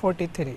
43,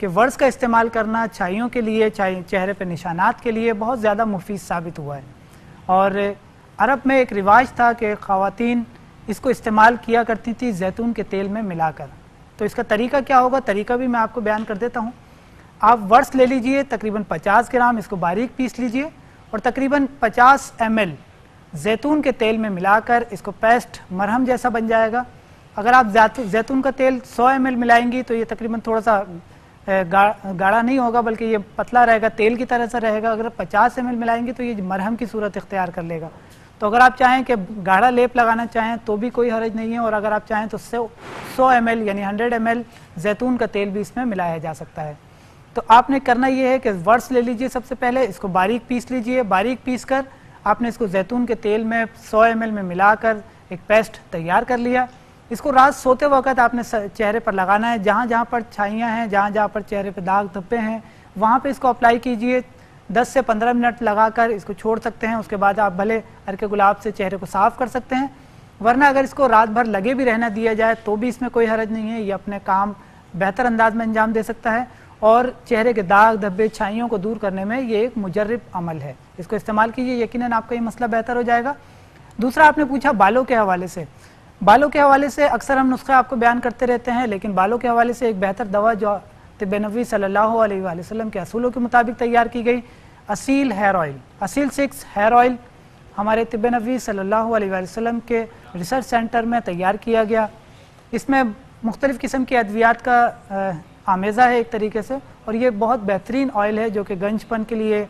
کہ ورس کا استعمال کرنا چھائیوں کے لیے، چہرے پہ نشانات کے لیے بہت زیادہ مفید ثابت ہوا ہے. اور عرب میں ایک رواج تھا کہ خواتین اس کو استعمال کیا کرتی تھی زیتون کے تیل میں ملا کر. تو اس کا طریقہ کیا ہوگا، طریقہ بھی میں آپ کو بیان کر دیتا ہوں. آپ ورس لے لیجئے تقریباً 50 گرام، اس کو باریک پیس لیجئے اور تقریباً 50 ml زیتون کے تیل میں ملا کر اس کو پیسٹ مرہم جیسا بن جائے گا. اگر آپ زیتون کا تیل 100 ml ملائیں گی تو یہ تقریباً تھوڑا سا گاڑھا نہیں ہوگا بلکہ یہ پتلا رہے گا، تیل کی طرح سے رہے گا. اگر 50 ml ملائیں گے تو یہ مرہم کی صورت اختیار کر لے گا. تو اگر آپ چاہیں کہ گاڑھا لیپ لگانا چاہیں تو بھی کوئی حرج نہیں ہے، اور اگر آپ چاہیں تو 100 ml یعنی 100 ml زیتون کا تیل بھی اس میں ملایا جا سکتا ہے. تو آپ نے کرنا یہ ہے کہ ورس لے لیجئے، سب سے پہلے اس کو باریک پیس لیجئے. باریک پیس کر آپ نے اس کو زیتون کے تیل میں 100 ml میں ملا کر ایک پیسٹ تیار کر لیا. اس کو رات سوتے وقت آپ نے چہرے پر لگانا ہے. جہاں جہاں پر چھائیاں ہیں، جہاں جہاں پر چہرے پہ داغ دھبے ہیں، وہاں پہ اس کو اپلائی کیجئے. 10 سے 15 منٹ لگا کر اس کو چھوڑ سکتے ہیں. اس کے بعد آپ بھلے عرق گلاب سے چہرے کو صاف کر سکتے ہیں، ورنہ اگر اس کو رات بھر لگے بھی رہنا دیا جائے تو بھی اس میں کوئی حرج نہیں ہے. یہ اپنے کام بہتر انداز میں انجام دے سکتا ہے، اور چہرے کے داغ دھبے چھائیوں کو دور کرنے میں یہ ایک مجرب عمل ہے. اس کو استعمال کیجئے، یقیناً آپ کا یہ مسئلہ بہتر ہو جائے گا. دوسرا آپ نے پوچھا بالوں کے حوالے سے. بالوں کے حوالے سے اکثر ہم نسخے آپ کو بیان کرتے رہتے ہیں، لیکن بالوں کے حوالے سے ایک بہتر دوا جو طب نبوی صلی اللہ علیہ وآلہ وسلم کے اصولوں کے مطابق تیار کی گئی، اصیل ہیئر آئل، اصیل 6 ہیئر آئل ہمارے طب نبوی صلی اللہ علیہ وآلہ وسلم کے ریسرچ سینٹر میں تیار کیا گیا. اس میں مختلف قسم کی ادویات کا آمیزہ ہے ایک طریقے سے، اور یہ بہت بہترین آئل ہے جو کہ گنج پن کے لیے،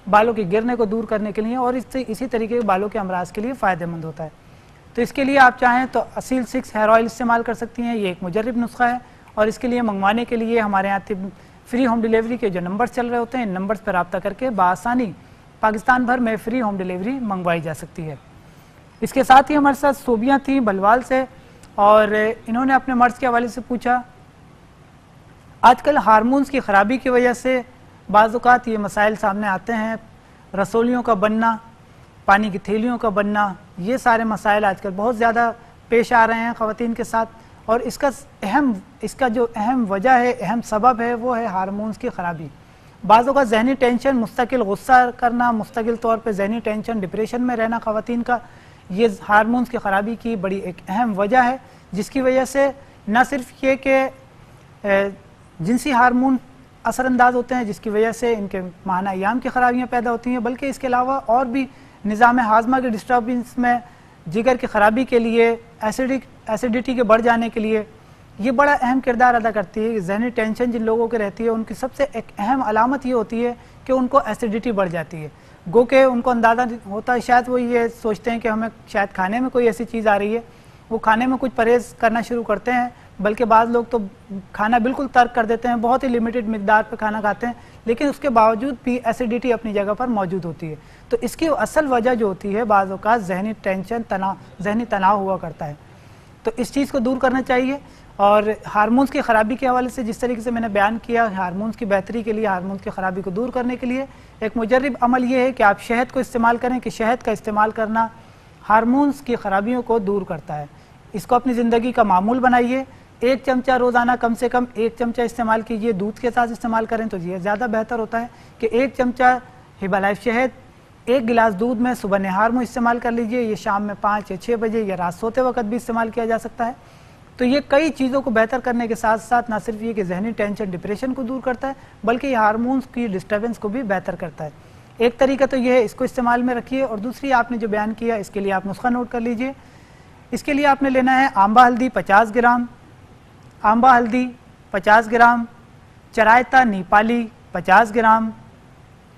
بالوں کے گرنے کو دور کرنے کے لیے، اور اسی طریقے کے بالوں کے امراض کے لیے فائدہ مند ہوتا ہے. تو اس کے لیے آپ چاہیں تو اصیل 6 ہیئر آئل استعمال کر سکتی ہیں. یہ ایک مجرب نسخہ ہے، اور اس کے لیے منگوانے کے لیے ہمارے یہاں فری ہوم ڈیلیوری کے جو نمبر چل رہے ہوتے ہیں، ان نمبرز پر رابطہ کر کے بآسانی پاکستان بھر میں فری ہوم ڈیلیوری منگوائی جا سکتی ہے. اس کے ساتھ ہی ہمارے ساتھ صوبیاں تھیں بلوال سے، اور انہوں نے اپنے مرض کے حوالے سے پوچھا. آج کل ہارمونز کی خرابی کی وجہ سے بعض اوقات یہ مسائل سامنے آتے ہیں، رسولیوں کا بننا، پانی کی تھیلیوں کا بننا، یہ سارے مسائل آج کل بہت زیادہ پیش آ رہے ہیں خواتین کے ساتھ. اور اس کا جو اہم وجہ ہے، اہم سبب ہے، وہ ہے ہارمونز کی خرابی. بعض اوقات ذہنی ٹینشن، مستقل غصہ کرنا، مستقل طور پہ ذہنی ٹینشن، ڈپریشن میں رہنا خواتین کا، یہ ہارمونز کی خرابی کی بڑی ایک اہم وجہ ہے، جس کی وجہ سے نہ صرف یہ کہ جنسی ہارمون اثر انداز ہوتے ہیں جس کی وجہ سے ان کے ماہانہ ایام کی خرابیاں پیدا ہوتی ہیں، بلکہ اس کے علاوہ اور بھی نظام ہاضمہ کے ڈسٹربنس میں، جگر کی خرابی کے لیے، ایسیڈیٹی کے بڑھ جانے کے لیے یہ بڑا اہم کردار ادا کرتی ہے. ذہنی ٹینشن جن لوگوں کے رہتی ہے ان کی سب سے ایک اہم علامت یہ ہوتی ہے کہ ان کو ایسیڈیٹی بڑھ جاتی ہے. گو کہ ان کو اندازہ ہوتا ہے، شاید وہ یہ سوچتے ہیں کہ ہمیں شاید کھانے میں کوئی ایسی چیز آ رہی ہے، وہ کھانے میں کچھ پرہیز کرنا شروع کرتے ہیں، بلکہ بعض لوگ تو کھانا بالکل ترک کر دیتے ہیں، بہت ہی لمیٹڈ مقدار پہ کھانا کھاتے ہیں، لیکن اس کے باوجود بھی ایسیڈیٹی اپنی جگہ پر موجود ہوتی ہے. تو اس کی اصل وجہ جو ہوتی ہے بعض اوقات ذہنی ٹینشن، ذہنی تناؤ ہوا کرتا ہے. تو اس چیز کو دور کرنا چاہیے. اور ہارمونز کی خرابی کے حوالے سے جس طریقے سے میں نے بیان کیا، ہارمونز کی بہتری کے لیے، ہارمونز کی خرابی کو دور کرنے کے لیے ایک مجرب عمل یہ ہے کہ آپ شہد کو استعمال کریں، کہ شہد کا استعمال کرنا ہارمونز کی خرابیوں کو دور کرتا ہے. اس کو اپنی زندگی کا معمول بنائیے. 1 چمچہ روزانہ کم سے کم 1 چمچہ استعمال کیجئے. دودھ کے ساتھ استعمال کریں تو یہ زیادہ بہتر ہوتا ہے کہ 1 چمچہ ہبا لائف شہد 1 گلاس دودھ میں صبح نہار میں استعمال کر لیجئے. یہ شام میں 5 یا 6 بجے یا رات سوتے وقت بھی استعمال کیا جا سکتا ہے. تو یہ کئی چیزوں کو بہتر کرنے کے ساتھ ساتھ نہ صرف یہ کہ ذہنی ٹینشن، ڈپریشن کو دور کرتا ہے، بلکہ یہ ہارمونز کی ڈسٹربنس کو بھی بہتر کرتا ہے. ایک طریقہ تو یہ ہے، اس کو استعمال میں رکھیے. اور دوسری آپ نے جو بیان کیا اس کے لیے آپ نسخہ نوٹ کر لیجئے. اس کے لیے آپ نے لینا ہے آمبا ہلدی 50 گرام، آمبا ہلدی 50 گرام، چرائتا نیپالی 50 گرام،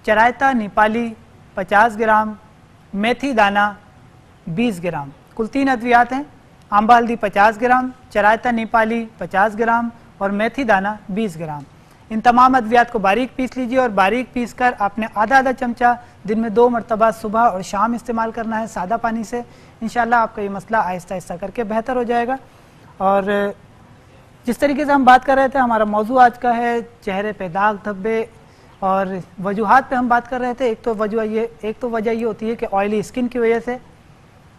چرائتا نیپالی 50 گرام، میتھی دانہ 20 گرام. کل 3 ادویات ہیں. آمبا ہلدی 50 گرام، چرائتا نیپالی 50 گرام اور میتھی دانہ 20 گرام. ان تمام ادویات کو باریک پیس لیجئے، اور باریک پیس کر آپ نے آدھا چمچہ دن میں 2 مرتبہ صبح اور شام استعمال کرنا ہے سادہ پانی سے. انشاءاللہ آپ کا یہ مسئلہ آہستہ آہستہ کر کے بہتر ہو جائے گا. اور جس طریقے سے ہم بات کر رہے تھے، ہمارا موضوع آج کا ہے چہرے پہ داغ دھبے اور وجوہات پہ ہم بات کر رہے تھے. ایک تو وجہ یہ ہوتی ہے کہ آئلی اسکن کی وجہ سے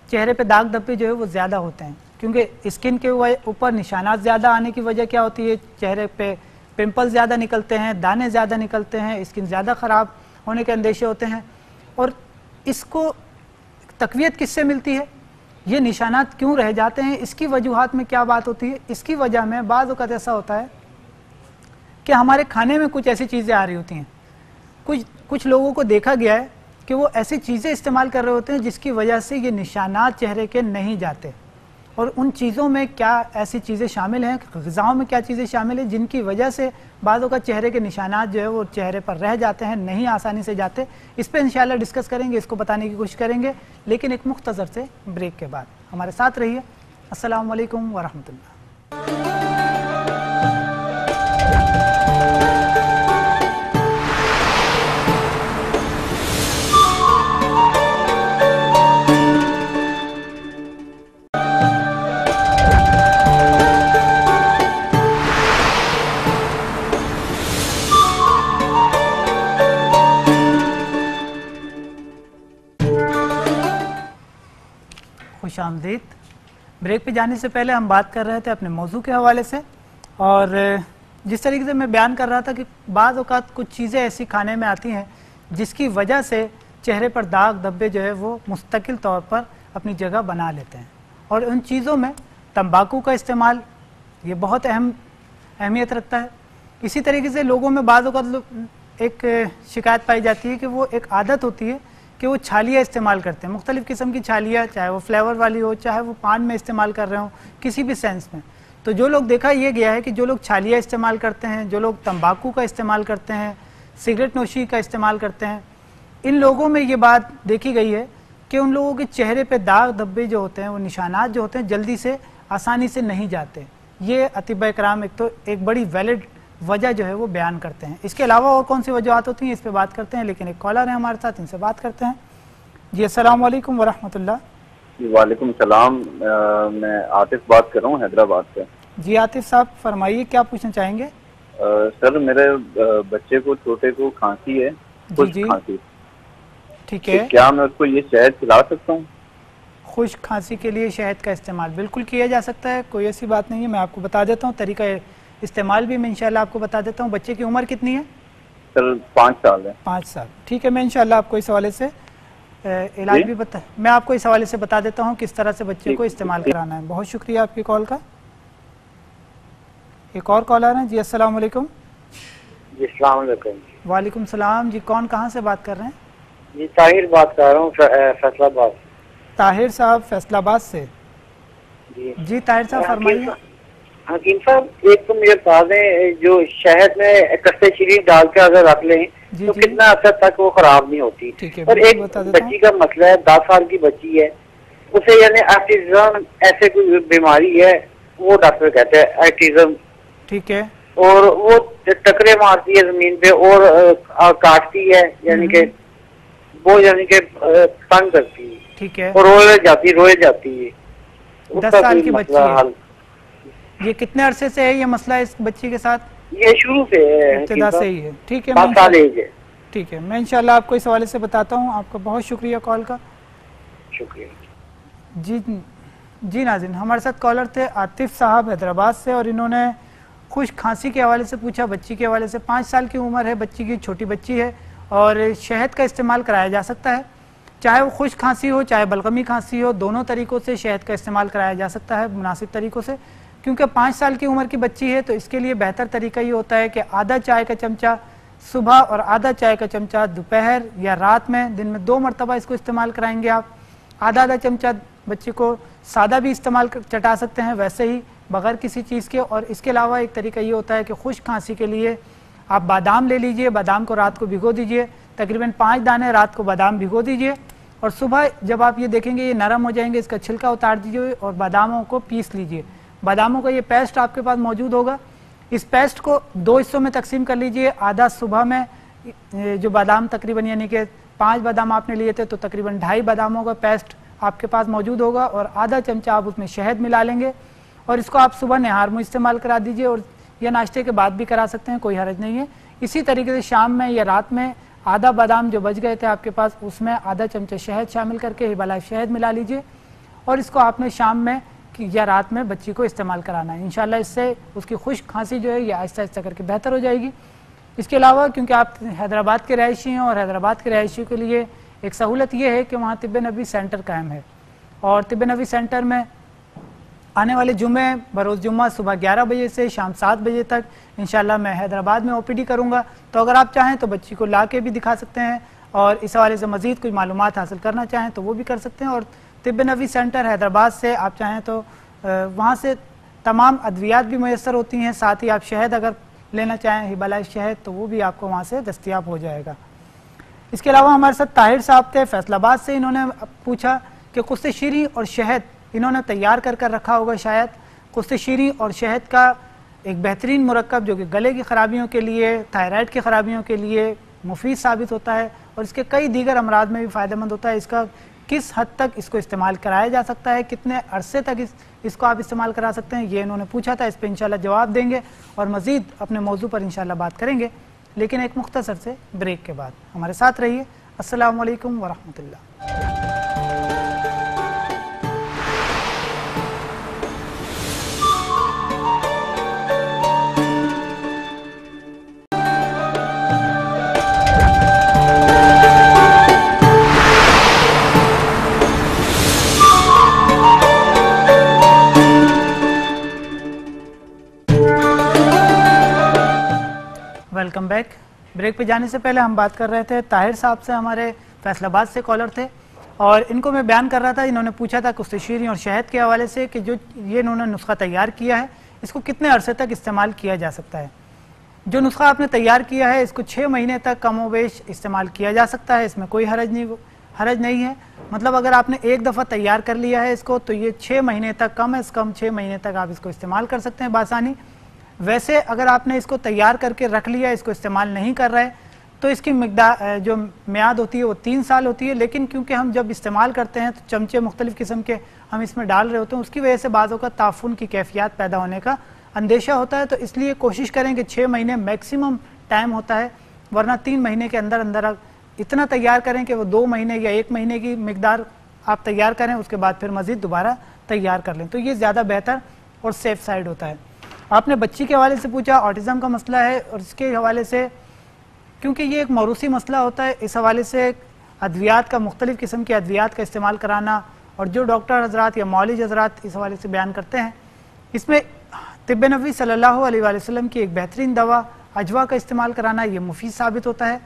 چہرے پہ داغ دھبے جو ہے وہ زیادہ ہوتے ہیں، کیونکہ اسکن کے اوپر نشانات زیادہ آنے کی وجہ کیا ہوتی ہے؟ چہرے پہ پمپل زیادہ نکلتے ہیں، دانے زیادہ نکلتے ہیں، اسکن زیادہ خراب ہونے کے اندیشے ہوتے ہیں. اور اس کو تقویت کس سے ملتی ہے؟ یہ نشانات کیوں رہ جاتے ہیں؟ اس کی وجوہات میں کیا بات ہوتی ہے؟ اس کی وجہ میں بعض اوقات ایسا ہوتا ہے کہ ہمارے کھانے میں کچھ ایسی چیزیں آ رہی ہوتی ہیں. کچھ لوگوں کو دیکھا گیا ہے کہ وہ ایسی چیزیں استعمال کر رہے ہوتے ہیں جس کی وجہ سے یہ نشانات چہرے کے نہیں جاتے. اور ان چیزوں میں کیا ایسی چیزیں شامل ہیں، غذاؤں میں کیا چیزیں شامل ہیں جن کی وجہ سے بعضوں کا چہرے کے نشانات جو ہے وہ چہرے پر رہ جاتے ہیں، نہیں آسانی سے جاتے. اس پہ انشاءاللہ ڈسکس کریں گے، اس کو بتانے کی کوشش کریں گے، لیکن ایک مختصر سے بریک کے بعد. ہمارے ساتھ رہیے. السلام علیکم ورحمۃ اللہ. خوش آمدید. بریک پہ جانے سے پہلے ہم بات کر رہے تھے اپنے موضوع کے حوالے سے، اور جس طریقے سے میں بیان کر رہا تھا کہ بعض اوقات کچھ چیزیں ایسی کھانے میں آتی ہیں جس کی وجہ سے چہرے پر داغ دھبے جو ہے وہ مستقل طور پر اپنی جگہ بنا لیتے ہیں. اور ان چیزوں میں تمباکو کا استعمال یہ بہت اہمیت رکھتا ہے. اسی طریقے سے لوگوں میں بعض اوقات ایک شکایت پائی جاتی ہے کہ وہ ایک عادت ہوتی ہے کہ وہ چھالیاں استعمال کرتے ہیں، مختلف قسم کی چھالیاں، چاہے وہ فلیور والی ہو، چاہے وہ پان میں استعمال کر رہے ہوں، کسی بھی سینس میں. تو جو لوگ دیکھا یہ گیا ہے کہ جو لوگ چھالیاں استعمال کرتے ہیں، جو لوگ تمباکو کا استعمال کرتے ہیں، سگریٹ نوشی کا استعمال کرتے ہیں، ان لوگوں میں یہ بات دیکھی گئی ہے کہ ان لوگوں کے چہرے پہ داغ دھبے جو ہوتے ہیں، وہ نشانات جو ہوتے ہیں جلدی سے آسانی سے نہیں جاتے. یہ اطباء کرام ایک بڑی ویلڈ وجہ جو ہے وہ بیان کرتے ہیں. اس کے علاوہ اور کون سی وجوہات ہوتی ہیں اس پہ بات کرتے ہیں، لیکن ایک کالر ہے ہمارے ساتھ، ان سے بات کرتے ہیں. جی السلام علیکم ورحمۃ اللہ. وعلیکم السلام. میں عاطف بات کر رہا ہوں حیدرآباد سے. جی عاطف صاحب فرمائیے، کیا پوچھنا چاہیں گے؟ سر میرے بچے کو چھوٹے کو کھانسی ہے، خشک کھانسی. ٹھیک ہے، کیا میں اس کو یہ شہد کھلا سکتا ہوں؟ خشک کھانسی کے لیے شہد کا استعمال بالکل کیا جا سکتا ہے، کوئی ایسی بات نہیں ہے. میں آپ کو بتا دیتا ہوں طریقہ استعمال بھی، میں انشاءاللہ آپ کو بتا دیتا ہوں. بچے کی عمر کتنی ہے؟ سر 5 سال ہے. 5 سال. ٹھیک ہے، میں انشاءاللہ آپ کو اس حوالے سے علاج بھی میں آپ کو اس حوالے سے بتا دیتا ہوں کس طرح سے بچے کو استعمال کرانا ہے. بہت شکریہ آپ کی کال کا. ایک اور کالر ہیں. جی السلام علیکم. جی السلام علیکم. وعلیکم السلام. جی کون کہاں سے بات کر رہے ہیں؟ جی طاہر بات کر رہا ہوں فیصل آباد. طاہر صاحب فیصل آباد سے. جی طاہر صاحب فرمائیے. حکیم صاحب ایک تو مجھے بتا دیں، جو شہد میں کسے شریف ڈال کے اگر رکھ لیں تو کتنا عرصہ تک وہ خراب نہیں ہوتی. اور ایک بچی کا مسئلہ ہے، 10 سال کی بچی ہے، اسے یعنی ایٹیزم ایسے کوئی بیماری ہے، وہ ڈاکٹر کہتے ہیں ایٹیزم. ٹھیک ہے. اور وہ ٹکرے مارتی ہے زمین پہ اور کاٹتی ہے، یعنی کہ وہ یعنی کہ تنگ کرتی ہے. ٹھیک ہے. اور روئے جاتی ہے. 10 سال کی بچی ہے. یہ کتنے عرصے سے ہے یہ مسئلہ اس بچی کے ساتھ؟ یہ شروع سے ہے، ابتدا سے ہی ہے. ٹھیک ہے، 10 سال ایج ہے. ٹھیک ہے، میں انشاءاللہ آپ کو اس حوالے سے بتاتا ہوں. آپ کا بہت شکریہ کال کا. شکریہ. جی ناظرین، ہمارے ساتھ کالر تھے عاطف صاحب حیدرآباد سے، اور انہوں نے خشک کھانسی کے حوالے سے پوچھا. بچی کے حوالے سے 5 سال کی عمر ہے بچی کی، چھوٹی بچی ہے، اور شہد کا استعمال کرایا جا سکتا ہے. چاہے وہ خشک کھانسی ہو چاہے بلغمی کھانسی ہو، دونوں طریقوں سے شہد کا استعمال کرایا جا سکتا ہے مناسب طریقوں سے. کیونکہ 5 سال کی عمر کی بچی ہے تو اس کے لیے بہتر طریقہ یہ ہوتا ہے کہ آدھا چائے کا چمچہ صبح اور آدھا چائے کا چمچہ دوپہر یا رات میں، دن میں 2 مرتبہ اس کو استعمال کرائیں گے آپ. آدھا چمچہ بچے کو سادہ بھی استعمال چٹا سکتے ہیں ویسے ہی بغیر کسی چیز کے. اور اس کے علاوہ ایک طریقہ یہ ہوتا ہے کہ خشک کھانسی کے لیے آپ بادام لے لیجئے. بادام کو رات کو بھگو دیجئے، تقریباً 5 دانے رات کو بادام بھگو دیجئے، اور صبح جب آپ یہ دیکھیں گے یہ نرم ہو جائیں گے، اس کا چھلکا اتار دیجئے اور باداموں کو پیس لیجئے. باداموں کا یہ پیسٹ آپ کے پاس موجود ہوگا. اس پیسٹ کو 2 حصوں میں تقسیم کر لیجئے. آدھا صبح میں، جو بادام تقریباً یعنی کہ 5 بادام آپ نے لیے تھے تو تقریباً 2.5 باداموں کا پیسٹ آپ کے پاس موجود ہوگا، اور آدھا چمچہ آپ اس میں شہد ملا لیں گے، اور اس کو آپ صبح نہار میں استعمال کرا دیجئے، اور یا ناشتے کے بعد بھی کرا سکتے ہیں، کوئی حرج نہیں ہے. اسی طریقے سے شام میں یا رات میں آدھا بادام جو بچ گئے تھے آپ کے پاس، اس میں آدھا چمچہ شہد شامل کر کے ہیبا لائف شہد ملا لیجئے، اور اس کو آپ نے شام میں یا رات میں بچی کو استعمال کرانا ہے. انشاءاللہ اس سے اس کی خشک کھانسی جو ہے یہ آہستہ آہستہ کر کے بہتر ہو جائے گی. اس کے علاوہ کیونکہ آپ حیدرآباد کے رہائشی ہیں اور حیدرآباد کے رہائشیوں کے لیے ایک سہولت یہ ہے کہ وہاں طب نبوی سینٹر قائم ہے, اور طب نبوی سینٹر میں آنے والے جمعے بروز جمعہ صبح 11 بجے سے شام 7 بجے تک انشاءاللہ میں حیدرآباد میں OPD کروں گا. تو اگر آپ چاہیں تو بچی کو لا کے بھی دکھا سکتے ہیں, اور اس حوالے سے مزید کوئی معلومات حاصل کرنا چاہیں تو وہ بھی کر سکتے ہیں. اور طب نبوی سینٹر حیدرآباد سے آپ چاہیں تو وہاں سے تمام ادویات بھی میسر ہوتی ہیں, ساتھ ہی آپ شہد اگر لینا چاہیں ہبالائے شہد تو وہ بھی آپ کو وہاں سے دستیاب ہو جائے گا. اس کے علاوہ ہمارے ساتھ طاہر صاحب تھے فیصل آباد سے. انہوں نے پوچھا کہ قسط شیریں اور شہد انہوں نے تیار کر رکھا ہوگا شاید. قسط شیریں اور شہد کا ایک بہترین مرکب جو کہ گلے کی خرابیوں کے لیے, تھائرائڈ کی خرابیوں کے لیے مفید ثابت ہوتا ہے, اور اس کے کئی دیگر امراض میں بھی فائدہ مند ہوتا ہے. اس کا کس حد تک اس کو استعمال کرایا جا سکتا ہے, کتنے عرصے تک اس کو آپ استعمال کرا سکتے ہیں, یہ انہوں نے پوچھا تھا. اس پہ انشاءاللہ جواب دیں گے اور مزید اپنے موضوع پر انشاءاللہ بات کریں گے, لیکن ایک مختصر سے بریک کے بعد. ہمارے ساتھ رہیے. السلام علیکم ورحمۃ اللہ. Welcome back. بریک پہ جانے سے پہلے ہم بات کر رہے تھے طاہر صاحب سے, ہمارے فیصل آباد سے کالر تھے, اور ان کو میں بیان کر رہا تھا. انہوں نے پوچھا تھا قسط شیریں اور شہد کے حوالے سے کہ جو یہ انہوں نے نسخہ تیار کیا ہے اس کو کتنے عرصے تک استعمال کیا جا سکتا ہے. جو نسخہ آپ نے تیار کیا ہے اس کو 6 مہینے تک کم و بیش استعمال کیا جا سکتا ہے, اس میں کوئی حرج نہیں ہے. مطلب اگر آپ نے ایک دفعہ تیار کر لیا ہے اس کو تو یہ 6 مہینے تک, کم از کم 6 مہینے تک آپ اس کو استعمال کر سکتے ہیں بآسانی. ویسے اگر آپ نے اس کو تیار کر کے رکھ لیا, اس کو استعمال نہیں کر رہے, تو اس کی مقدار جو میعاد ہوتی ہے وہ 3 سال ہوتی ہے. لیکن کیونکہ ہم جب استعمال کرتے ہیں تو چمچے مختلف قسم کے ہم اس میں ڈال رہے ہوتے ہیں, اس کی وجہ سے بعضوں کا تعفن کی کیفیات پیدا ہونے کا اندیشہ ہوتا ہے. تو اس لیے کوشش کریں کہ 6 مہینے میکسیمم ٹائم ہوتا ہے, ورنہ 3 مہینے کے اندر اندر اتنا تیار کریں کہ وہ 2 مہینے یا 1 مہینے کی مقدار آپ تیار کریں, اس کے بعد پھر مزید دوبارہ تیار کر لیں. تو یہ زیادہ بہتر اور سیف سائڈ ہوتا ہے. آپ نے بچی کے حوالے سے پوچھا, آٹزم کا مسئلہ ہے, اور اس کے حوالے سے کیونکہ یہ ایک موروثی مسئلہ ہوتا ہے, اس حوالے سے ادویات کا, مختلف قسم کے ادویات کا استعمال کرانا, اور جو ڈاکٹر حضرات یا معالج حضرات اس حوالے سے بیان کرتے ہیں, اس میں طب نبوی صلی اللہ علیہ وآلہ وسلم کی ایک بہترین دوا اجوا کا استعمال کرانا یہ مفید ثابت ہوتا ہے.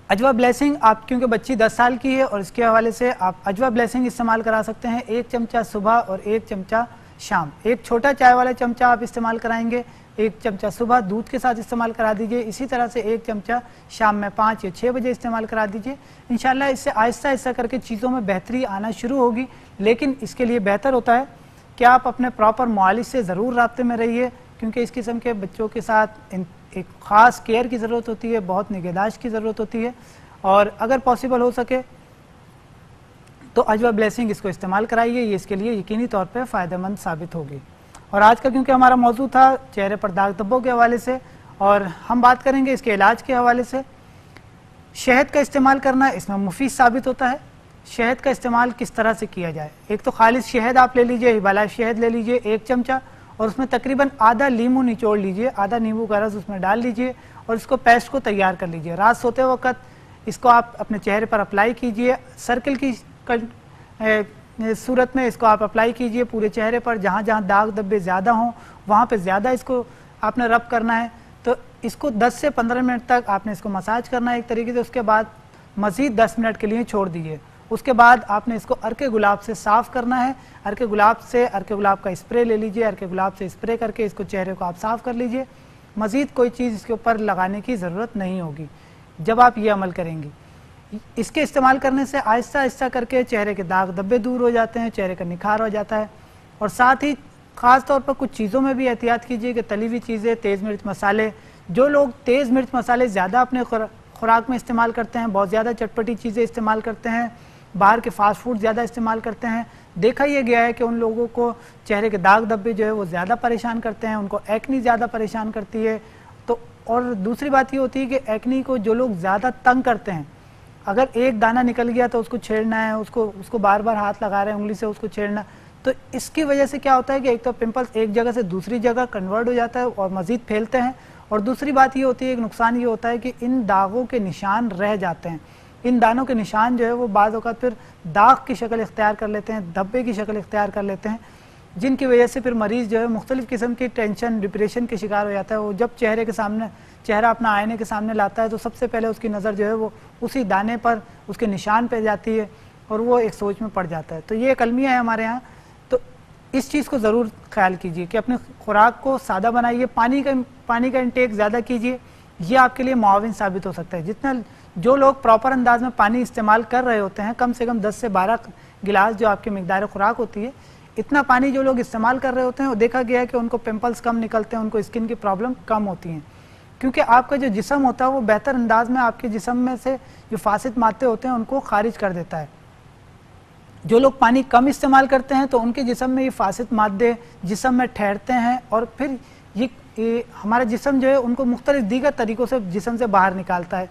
اجوا بلیسنگ آپ کیونکہ بچی 10 سال کی ہے, اور اس کے حوالے سے آپ اجوا بلیسنگ استعمال کرا سکتے ہیں. 1 چمچہ صبح اور 1 چمچہ شام. ایک چھوٹا چائے والا چمچہ آپ استعمال کرائیں گے, 1 چمچہ صبح دودھ کے ساتھ استعمال کرا دیجئے, اسی طرح سے 1 چمچہ شام میں 5 یا 6 بجے استعمال کرا دیجئے. انشاءاللہ اس سے آہستہ آہستہ کر کے چیزوں میں بہتری آنا شروع ہوگی. لیکن اس کے لیے بہتر ہوتا ہے کہ آپ اپنے پراپر معالج سے ضرور رابطے میں رہیے, کیونکہ اس قسم کے بچوں کے ساتھ ایک خاص کیئر کی ضرورت ہوتی ہے, بہت نگہداشت کی ضرورت ہوتی ہے. اور اگر پاسبل ہو سکے تو اجوا بلیسنگ اس کو استعمال کرائیے, یہ اس کے لیے یقینی طور پہ فائدہ مند ثابت ہوگی. اور آج کا کیونکہ ہمارا موضوع تھا چہرے پر داغ دھبوں کے حوالے سے, اور ہم بات کریں گے اس کے علاج کے حوالے سے. شہد کا استعمال کرنا اس میں مفید ثابت ہوتا ہے. شہد کا استعمال کس طرح سے کیا جائے, ایک تو خالص شہد آپ لے لیجئے, ہبالائے شہد لے لیجئے 1 چمچہ, اور اس میں تقریباً آدھا لیمو نچوڑ لیجئے, آدھا نیمبو کا رس اس میں ڈال لیجئے, اور اس کو پیسٹ کو تیار کر لیجئے. رات سوتے وقت اس کو آپ اپنے چہرے پر اپلائی کیجئے, سرکل کی صورت میں اس کو آپ اپلائی کیجئے پورے چہرے پر. جہاں جہاں داغ دھبے زیادہ ہوں وہاں پہ زیادہ اس کو آپ نے رب کرنا ہے. تو اس کو 10 سے 15 منٹ تک آپ نے اس کو مساج کرنا ہے ایک طریقے سے. اس کے بعد مزید 10 منٹ کے لیے چھوڑ دیجئے. اس کے بعد آپ نے اس کو عرق گلاب سے صاف کرنا ہے. عرق گلاب کا اسپرے لے لیجئے, عرق گلاب سے اسپرے کر کے اس کو چہرے کو آپ صاف کر لیجئے. مزید کوئی چیز اس کے اوپر لگانے کی ضرورت نہیں ہوگی جب آپ یہ عمل کریں گی. اس کے استعمال کرنے سے آہستہ آہستہ کر کے چہرے کے داغ دھبے دور ہو جاتے ہیں, چہرے کا نکھار ہو جاتا ہے. اور ساتھ ہی خاص طور پر کچھ چیزوں میں بھی احتیاط کیجیے کہ تلی ہوئی چیزیں, تیز مرچ مسالے, جو لوگ تیز مرچ مسالے زیادہ اپنے خوراک میں استعمال کرتے ہیں, بہت زیادہ چٹپٹی چیزیں استعمال کرتے ہیں, باہر کے فاسٹ فوڈ زیادہ استعمال کرتے ہیں, دیکھا یہ گیا ہے کہ ان لوگوں کو چہرے کے داغ دھبے جو ہے وہ زیادہ پریشان کرتے ہیں, ان کو ایکنی زیادہ پریشان کرتی ہے. تو اور دوسری بات یہ ہوتی ہے کہ ایکنی کو جو لوگ زیادہ تنگ کرتے ہیں, اگر ایک دانہ نکل گیا تو اس کو چھیڑنا ہے, اس کو بار بار ہاتھ لگا رہے ہیں انگلی سے اس کو چھیڑنا, تو اس کی وجہ سے کیا ہوتا ہے کہ ایک تو پمپلس ایک جگہ سے دوسری جگہ کنورٹ ہو جاتا ہے اور مزید پھیلتے ہیں، اور دوسری بات یہ ہوتی ہے، ایک نقصان یہ ہوتا ہے کہ ان داغوں کے نشان رہ جاتے ہیں. ان دانوں کے نشان جو ہے وہ بعض اوقات پھر داغ کی شکل اختیار کر لیتے ہیں، دھبے کی شکل اختیار کر لیتے ہیں، جن کی وجہ سے پھر مریض جو ہے مختلف قسم کی ٹینشن ڈپریشن کے شکار ہو جاتا ہے. وہ جب چہرہ اپنا آئینے کے سامنے لاتا ہے تو سب سے پہلے اس کی نظر جو ہے وہ اسی دانے پر، اس کے نشان پہ جاتی ہے اور وہ ایک سوچ میں پڑ جاتا ہے. تو یہ ایک المیہ ہے ہمارے ہاں. تو اس چیز کو ضرور خیال کیجیے کہ اپنے خوراک کو سادہ بنائیے، پانی کا انٹیک زیادہ کیجیے، یہ آپ کے لیے معاون ثابت ہو سکتا ہے. جتنا جو لوگ پراپر انداز میں پانی استعمال کر رہے ہوتے ہیں، کم سے کم 10 سے 12 گلاس جو آپ کی مقدار خوراک ہوتی ہے، اتنا پانی جو لوگ استعمال کر رہے ہوتے ہیں، وہ دیکھا گیا ہے کہ ان کو پمپلس کم نکلتے ہیں، ان کو اسکن کی پرابلم کم ہوتی ہیں. کیونکہ آپ کا جو جسم ہوتا ہے وہ بہتر انداز میں آپ کے جسم میں سے جو فاسد مادے ہوتے ہیں ان کو خارج کر دیتا ہے. جو لوگ پانی کم استعمال کرتے ہیں تو ان کے جسم میں یہ فاسد مادے جسم میں ٹھہرتے ہیں، اور پھر یہ ہمارا جسم جو ہے ان کو مختلف دیگر طریقوں سے جسم سے باہر نکالتا ہے.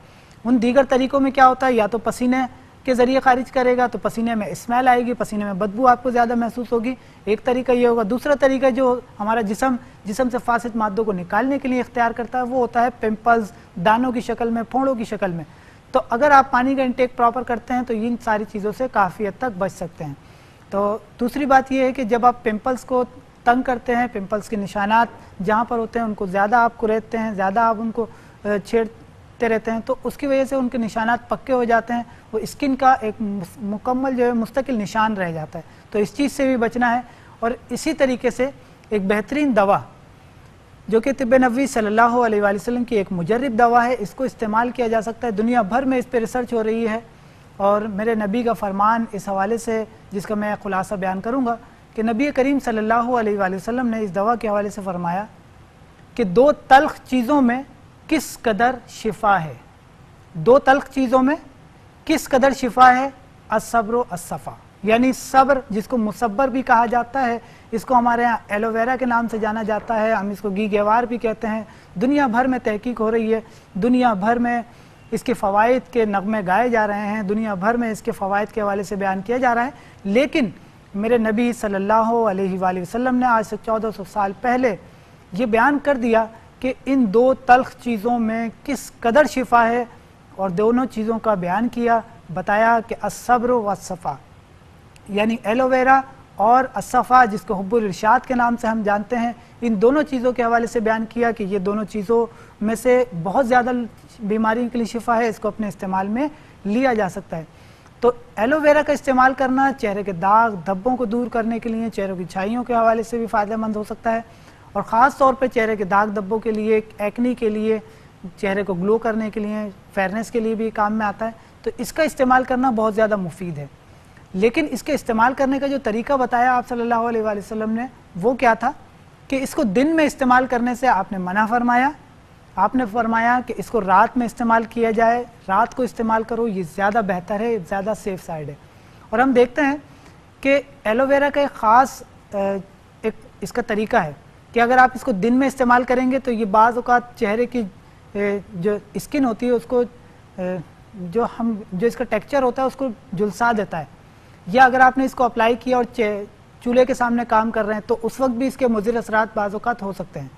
ان دیگر طریقوں میں کیا ہوتا ہے، یا تو پسینے کے ذریعے خارج کرے گا تو پسینے میں اسمیل آئے گی، پسینے میں بدبو آپ کو زیادہ محسوس ہوگی، ایک طریقہ یہ ہوگا. دوسرا طریقہ جو ہمارا جسم سے فاسد مادوں کو نکالنے کے لیے اختیار کرتا ہے وہ ہوتا ہے پمپلز، دانوں کی شکل میں، پھوڑوں کی شکل میں. تو اگر آپ پانی کا انٹیک پراپر کرتے ہیں تو ان ساری چیزوں سے کافی حد تک بچ سکتے ہیں. تو دوسری بات یہ ہے کہ جب آپ پمپلز کو تنگ کرتے ہیں، پمپلز کے نشانات جہاں پر ہوتے ہیں ان کو زیادہ آپ کریدتے ہیں، زیادہ آپ ان کو چھیڑتے رہتے ہیں، تو اس کی وجہ سے ان کے نشانات پکے ہو جاتے ہیں، وہ اسکن کا ایک مکمل جو ہے مستقل نشان رہ جاتا ہے. تو اس چیز سے بھی بچنا ہے. اور اسی طریقے سے ایک بہترین دوا جو کہ طب نبوی صلی اللہ علیہ وآلہ وسلم کی ایک مجرب دوا ہے، اس کو استعمال کیا جا سکتا ہے. دنیا بھر میں اس پہ ریسرچ ہو رہی ہے، اور میرے نبی کا فرمان اس حوالے سے جس کا میں خلاصہ بیان کروں گا کہ نبی کریم صلی اللہ علیہ وآلہ وسلم نے اس دوا کے حوالے سے فرمایا کہ 2 تلخ چیزوں میں کس قدر شفا ہے. 2 تلخ چیزوں میں کس قدر شفا ہے، الصبر و الصفا، یعنی صبر جس کو مصبر بھی کہا جاتا ہے، اس کو ہمارے ہاں ایلو ویرا کے نام سے جانا جاتا ہے، ہم اس کو گھی گیوار بھی کہتے ہیں. دنیا بھر میں تحقیق ہو رہی ہے، دنیا بھر میں اس کے فوائد کے نغمے گائے جا رہے ہیں، دنیا بھر میں اس کے فوائد کے حوالے سے بیان کیا جا رہا ہے. لیکن میرے نبی صلی اللہ علیہ وآلہ وسلم نے آج سے 1400 سال پہلے یہ بیان کر دیا کہ ان 2 تلخ چیزوں میں کس قدر شفا ہے، اور دونوں چیزوں کا بیان کیا، بتایا کہ الصبر و الصفا، یعنی ایلو ویرا اور الصفا جس کو حب الارشاد کے نام سے ہم جانتے ہیں، ان دونوں چیزوں کے حوالے سے بیان کیا کہ یہ دونوں چیزوں میں سے بہت زیادہ بیماریوں کے لیے شفا ہے، اس کو اپنے استعمال میں لیا جا سکتا ہے. تو ایلو ویرا کا استعمال کرنا چہرے کے داغ دھبوں کو دور کرنے کے لیے، چہروں کی چھائیوں کے حوالے سے بھی فائدہ مند ہو سکتا ہے، اور خاص طور پہ چہرے کے داغ دھبوں کے لیے، ایکنی کے لیے، چہرے کو گلو کرنے کے لیے، فیئرنیس کے لیے بھی کام میں آتا ہے. تو اس کا استعمال کرنا بہت زیادہ مفید ہے. لیکن اس کے استعمال کرنے کا جو طریقہ بتایا آپ صلی اللہ علیہ وآلہ وسلم نے وہ کیا تھا کہ اس کو دن میں استعمال کرنے سے آپ نے منع فرمایا. آپ نے فرمایا کہ اس کو رات میں استعمال کیا جائے، رات کو استعمال کرو، یہ زیادہ بہتر ہے، زیادہ سیف سائڈ ہے. اور ہم دیکھتے ہیں کہ ایلو ویرا کا ایک خاص اس کا طریقہ ہے کہ اگر آپ اس کو دن میں استعمال کریں گے تو یہ بعض اوقات چہرے کی جو اسکن ہوتی ہے اس کو جو اس کا ٹیکسچر ہوتا ہے اس کو جلسا دیتا ہے. یا اگر آپ نے اس کو اپلائی کیا اور چولہے کے سامنے کام کر رہے ہیں تو اس وقت بھی اس کے مضر اثرات بعض اوقات ہو سکتے ہیں.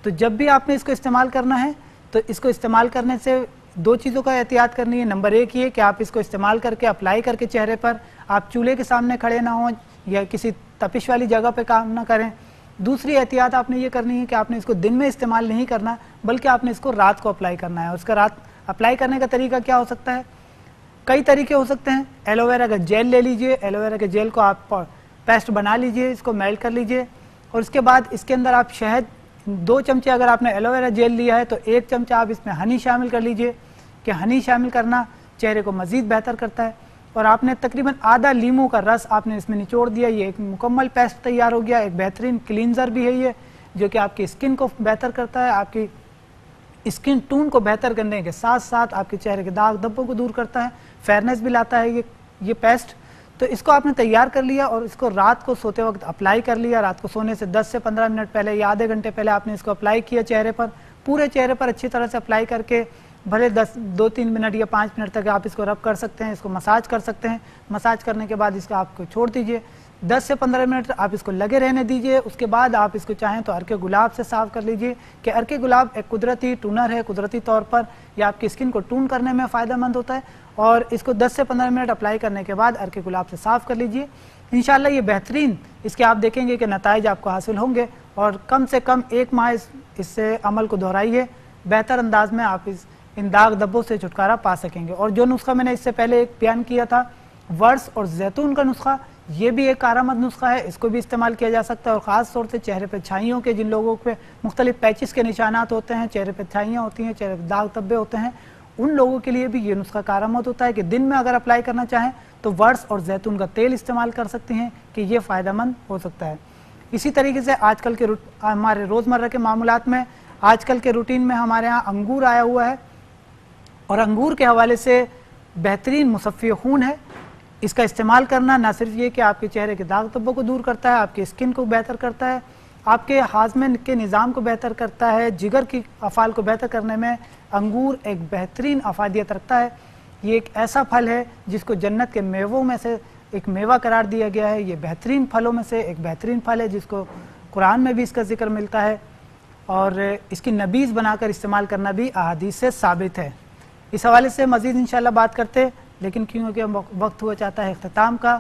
تو جب بھی آپ نے اس کو استعمال کرنا ہے تو اس کو استعمال کرنے سے 2 چیزوں کا احتیاط کرنی ہے. نمبر 1 یہ کہ آپ اس کو استعمال کر کے اپلائی کر کے چہرے پر آپ چولہے کے سامنے کھڑے نہ ہوں یا کسی تپش والی جگہ پہ کام نہ کریں. دوسری احتیاط آپ نے یہ کرنی ہے کہ آپ نے اس کو دن میں استعمال نہیں کرنا بلکہ آپ نے اس کو رات کو اپلائی کرنا ہے. اس کا رات اپلائی کرنے کا طریقہ کیا ہو سکتا ہے؟ کئی طریقے ہو سکتے ہیں. ایلو ویرا کا جیل لے لیجئے، ایلو ویرا کے جیل کو آپ پیسٹ بنا لیجئے، اس کو میلٹ کر لیجئے، اور اس کے بعد اس کے اندر آپ شہد 2 چمچے، اگر آپ نے ایلو ویرا جیل لیا ہے تو 1 چمچہ آپ اس میں ہنی شامل کر لیجئے کہ ہنی شامل کرنا چہرے کو مزید بہتر کرتا ہے. اور آپ نے تقریباً آدھا لیموں کا رس آپ نے اس میں نچوڑ دیا، یہ ایک مکمل پیسٹ تیار ہو گیا. ایک بہترین کلینزر بھی ہے یہ، جو کہ آپ کی اسکن کو بہتر کرتا ہے، آپ کی اسکن ٹون کو بہتر کرنے کے ساتھ ساتھ آپ کے چہرے کے داغ دھبوں کو دور کرتا ہے، فیئرنیس بھی لاتا ہے یہ پیسٹ. تو اس کو آپ نے تیار کر لیا اور اس کو رات کو سوتے وقت اپلائی کر لیا. رات کو سونے سے 10 سے 15 منٹ پہلے یا آدھے گھنٹے پہلے آپ نے اس کو اپلائی کیا چہرے پر، پورے چہرے پر اچھی طرح سے اپلائی کر کے بھلے 2-3 منٹ یا 5 منٹ تک آپ اس کو رب کر سکتے ہیں، اس کو مساج کر سکتے ہیں. مساج کرنے کے بعد اس کو آپ کو چھوڑ دیجئے. 10 سے 15 منٹ آپ اس کو لگے رہنے دیجئے. اس کے بعد آپ اس کو چاہیں تو عرق گلاب سے صاف کر لیجئے کہ عرق گلاب ایک قدرتی ٹونر ہے, قدرتی طور پر یہ آپ کی اسکن کو ٹون کرنے میں فائدہ مند ہوتا ہے, اور اس کو 10 سے 15 منٹ اپلائی کرنے کے بعد عرق گلاب سے صاف کر لیجئے. انشاءاللہ یہ بہترین اس کے آپ دیکھیں گے کہ نتائج آپ کو حاصل ہوں گے, اور کم سے کم 1 ماہ اس سے عمل کو دہرائیے, بہتر انداز میں آپ ان داغ دبوں سے چھٹکارا پا سکیں گے. اور جو نسخہ میں نے اس سے پہلے ایک بیان کیا تھا, ورس اور زیتون کا نسخہ, یہ بھی ایک کارآمد نسخہ ہے, اس کو بھی استعمال کیا جا سکتا ہے. اور خاص طور سے چہرے پہ چھائیوں کے, جن لوگوں پہ مختلف پیچز کے نشانات ہوتے ہیں, چہرے پہ چھائیاں ہوتی ہیں, چہرے پہ داغ دبے ہوتے ہیں, ان لوگوں کے لیے بھی یہ نسخہ کارآمد ہوتا ہے کہ دن میں اگر اپلائی کرنا چاہیں تو ورس اور زیتون کا تیل استعمال کر سکتے ہیں کہ یہ فائدہ مند ہو سکتا ہے. اسی طریقے سے آج کل کے ہمارے روزمرہ کے معمولات میں, آج کل کے روٹین میں ہمارے ہاں انگور آیا ہوا ہے, اور انگور کے حوالے سے بہترین مصفی خون ہے. اس کا استعمال کرنا نہ صرف یہ کہ آپ کے چہرے کے داغ دبوں کو دور کرتا ہے, آپ کی اسکن کو بہتر کرتا ہے, آپ کے ہاضمے کے نظام کو بہتر کرتا ہے, جگر کی افعال کو بہتر کرنے میں انگور ایک بہترین افادیت رکھتا ہے. یہ ایک ایسا پھل ہے جس کو جنت کے میووں میں سے ایک میوہ قرار دیا گیا ہے. یہ بہترین پھلوں میں سے ایک بہترین پھل ہے جس کو قرآن میں بھی اس کا ذکر ملتا ہے, اور اس کی نبیذ بنا کر استعمال کرنا بھی احادیث سے ثابت ہے. اس حوالے سے مزید انشاءاللہ بات کرتے, لیکن کیونکہ وقت ہوا چاہتا ہے اختتام کا,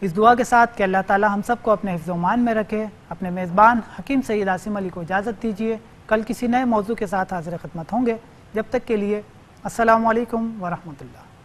اس دعا کے ساتھ کہ اللہ تعالی ہم سب کو اپنے حفظ و امان میں رکھے. اپنے میزبان حکیم سید عاصم علی کو اجازت دیجیے, کل کسی نئے موضوع کے ساتھ حاضر خدمت ہوں گے. جب تک کے لیے السلام علیکم ورحمۃ اللہ.